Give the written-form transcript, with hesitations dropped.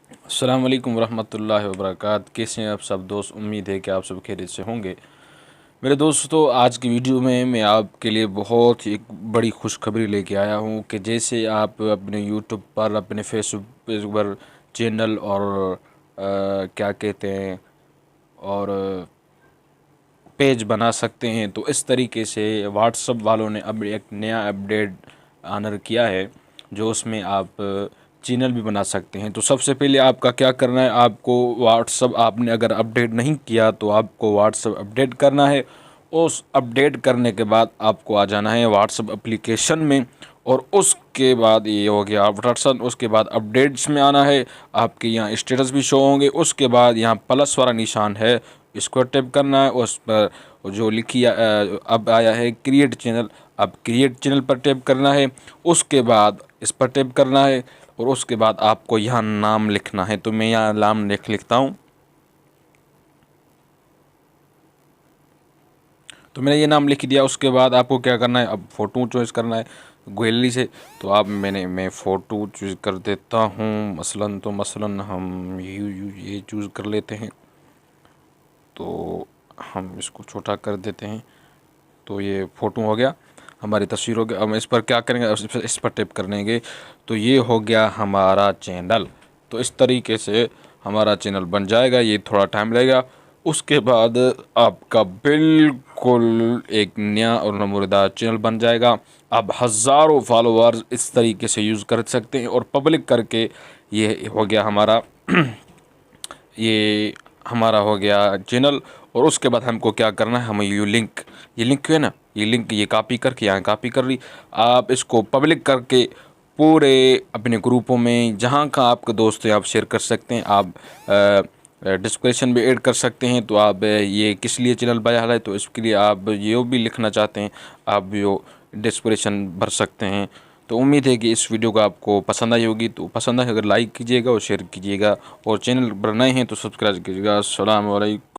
अस्सलाम वालेकुम रहमतुल्लाहि व बरकात। कैसे हैं आप सब दोस्त? उम्मीद है कि आप सब खैरियत से होंगे। मेरे दोस्तों, आज की वीडियो में मैं आपके लिए बहुत ही एक बड़ी खुशखबरी लेके आया हूँ कि जैसे आप अपने यूट्यूब पर, अपने फेसबुक पर चैनल और क्या कहते हैं और पेज बना सकते हैं, तो इस तरीके से व्हाट्सअप वालों ने अब एक नया अपडेट ऑनर किया है, जो उसमें आप चैनल भी बना सकते हैं। तो सबसे पहले आपका क्या करना है, आपको व्हाट्सअप आपने अगर अपडेट नहीं किया तो आपको व्हाट्सअप अपडेट करना है। उस अपडेट करने के बाद आपको आ जाना है व्हाट्सअप एप्लीकेशन में, और उसके बाद ये हो गया व्हाट्सअप। उसके बाद अपडेट्स में आना है, आपके यहाँ स्टेटस भी शो होंगे। उसके बाद यहाँ प्लस वाला निशान है, इसको टैप करना है। उस पर जो लिखी अब आया है क्रिएट चैनल, अब क्रिएट चैनल पर टैप करना है। उसके बाद इस पर टैप करना है और उसके बाद आपको यहाँ नाम लिखना है। तो मैं यहाँ नाम लिखता हूँ। तो मैंने ये नाम लिख दिया। उसके बाद आपको क्या करना है, अब फ़ोटो चॉइस करना है गैलरी से। तो आप मैं फ़ोटो चूज़ कर देता हूँ। मसलन हम ये चूज़ कर लेते हैं। तो हम इसको छोटा कर देते हैं। तो ये फ़ोटो हो गया, हमारी तस्वीर हो गया। अब इस पर क्या करेंगे, इस पर टैप करेंगे तो ये हो गया हमारा चैनल। तो इस तरीके से हमारा चैनल बन जाएगा। ये थोड़ा टाइम लगेगा। उसके बाद आपका बिल्कुल एक नया और नमूनेदार चैनल बन जाएगा। आप हज़ारों फॉलोअर्स इस तरीके से यूज़ कर सकते हैं और पब्लिक करके ये हो गया हमारा ये हमारा हो गया चैनल। और उसके बाद हमको क्या करना है, हमें ये लिंक है ना, ये लिंक ये कॉपी करके यहाँ कॉपी कर ली। आप इसको पब्लिक करके पूरे अपने ग्रुपों में जहाँ का आपके दोस्त है आप शेयर कर सकते हैं। आप डिस्क्रिप्शन भी ऐड कर सकते हैं। तो आप ये किस लिए चैनल बनाया है, तो इसके लिए आप ये भी लिखना चाहते हैं, आप यो डिस्क्रिप्शन भर सकते हैं। तो उम्मीद है कि इस वीडियो को आपको पसंद आई होगी। तो पसंद आए अगर लाइक कीजिएगा और शेयर कीजिएगा, और चैनल पर नए हैं तो सब्सक्राइब कीजिएगा। अस्सलाम वालेकुम।